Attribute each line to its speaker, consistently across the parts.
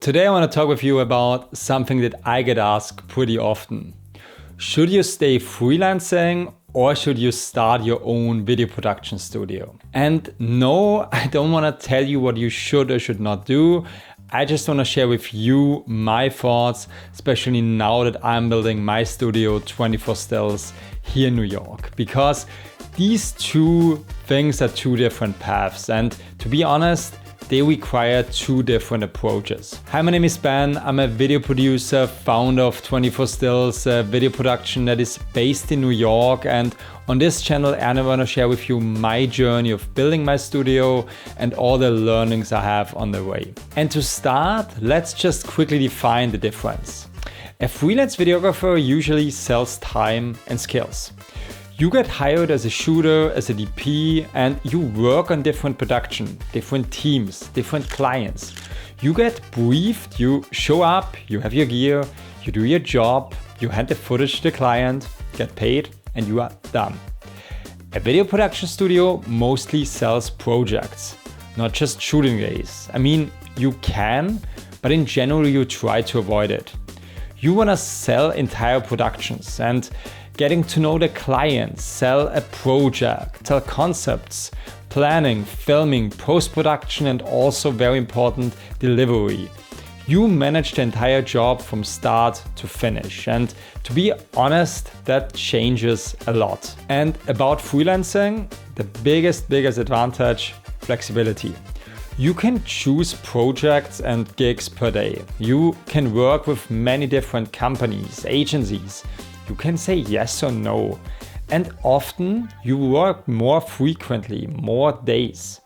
Speaker 1: Today I want to talk with you about something that I get asked pretty often. Should you stay freelancing or should you start your own video production studio? And no, I don't want to tell you what you should or should not do. I just want to share with you my thoughts, especially now that I'm building my studio 24 Stills here in New York. Because these two things are two different paths, and to be honest, they require two different approaches. Hi, my name is Ben. I'm a video producer, founder of 24 Stills, a video production that is based in New York. And on this channel, I want to share with you my journey of building my studio and all the learnings I have on the way. And to start, let's just quickly define the difference. A freelance videographer usually sells time and skills. You get hired as a shooter, as a DP, and you work on different production, different teams, different clients. You get briefed, you show up, you have your gear, you do your job, you hand the footage to the client, get paid, and you are done. A video production studio mostly sells projects, not just shooting days. I mean, you can, but in general you try to avoid it. You want to sell entire productions and getting to know the client, sell a project, sell concepts, planning, filming, post-production, and also very important, delivery. You manage the entire job from start to finish. And to be honest, that changes a lot. And about freelancing, the biggest advantage, flexibility. You can choose projects and gigs per day. You can work with many different companies, agencies. You can say yes or no. And often you work more frequently, more days.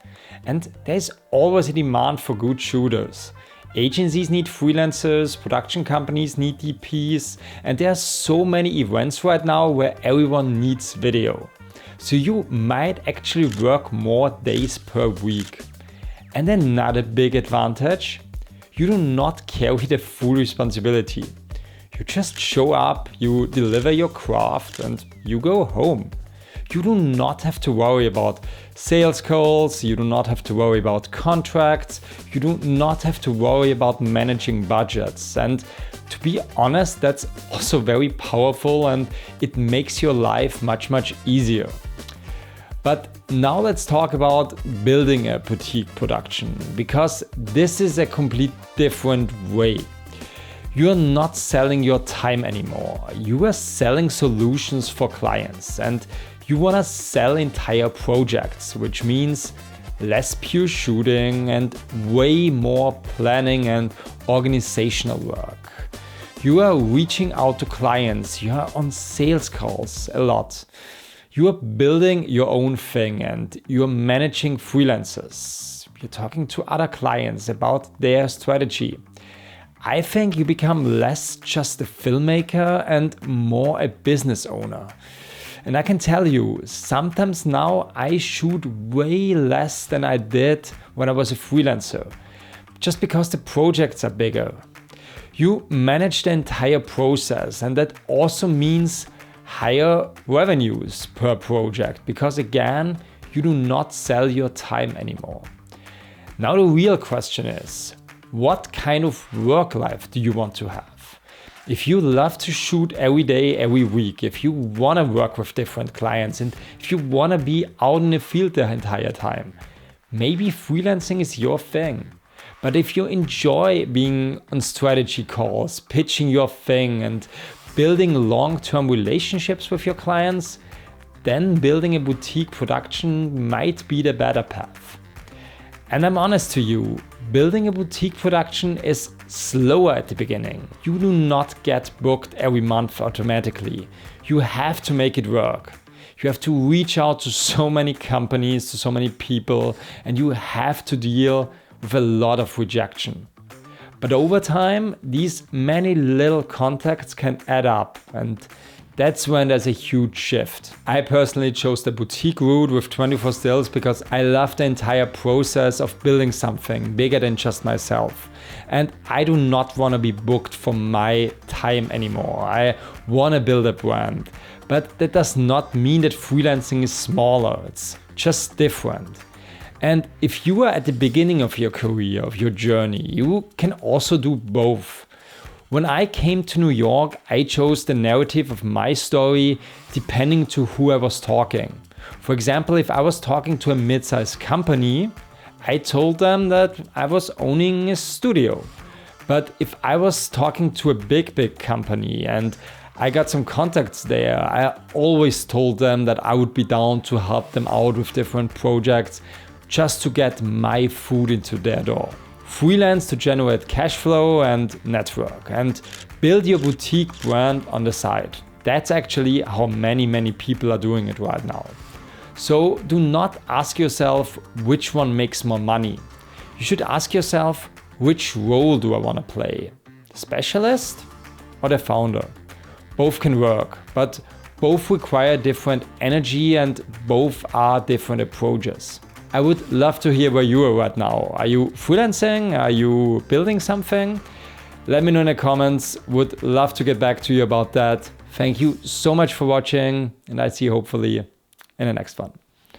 Speaker 1: And there's always a demand for good shooters. Agencies need freelancers, production companies need DPs, and there are so many events right now where everyone needs video. So you might actually work more days per week. And another big advantage, you do not carry the full responsibility. You just show up, you deliver your craft, and you go home. You do not have to worry about sales calls, you do not have to worry about contracts, you do not have to worry about managing budgets. And to be honest, that's also very powerful and it makes your life much easier. But now let's talk about building a boutique production, because this is a complete different way. You are not selling your time anymore. You are selling solutions for clients, and you want to sell entire projects, which means less pure shooting and way more planning and organizational work. You are reaching out to clients, you are on sales calls a lot. You are building your own thing and you are managing freelancers. You're talking to other clients about their strategy. I think you become less just a filmmaker and more a business owner. And I can tell you, sometimes now I shoot way less than I did when I was a freelancer, just because the projects are bigger. You manage the entire process, and that also means higher revenues per project, because again, you do not sell your time anymore. Now the real question is, what kind of work life do you want to have? If you love to shoot every day, every week, if you want to work with different clients, and if you want to be out in the field the entire time, maybe freelancing is your thing. But if you enjoy being on strategy calls, pitching your thing, and building long-term relationships with your clients, then building a boutique production might be the better path. And I'm honest to you, building a boutique production is slower at the beginning. You do not get booked every month automatically. You have to make it work. You have to reach out to so many companies, to so many people, and you have to deal with a lot of rejection. But over time, these many little contacts can add up, and that's when there's a huge shift. I personally chose the boutique route with 24 Stills because I love the entire process of building something bigger than just myself. And I do not want to be booked for my time anymore. I want to build a brand. But that does not mean that freelancing is smaller. It's just different. And if you are at the beginning of your career, of your journey, you can also do both. When I came to New York, I chose the narrative of my story depending to who I was talking. For example, if I was talking to a mid-sized company, I told them that I was owning a studio. But if I was talking to a big company and I got some contacts there, I always told them that I would be down to help them out with different projects just to get my foot into their door. Freelance to generate cash flow and network, and build your boutique brand on the side. That's actually how many people are doing it right now. So do not ask yourself which one makes more money. You should ask yourself, which role do I want to play? The specialist or the founder? Both can work, but both require different energy and both are different approaches. I would love to hear where you are right now. Are you freelancing? Are you building something? Let me know in the comments. Would love to get back to you about that. Thank you so much for watching, and I see you hopefully in the next one.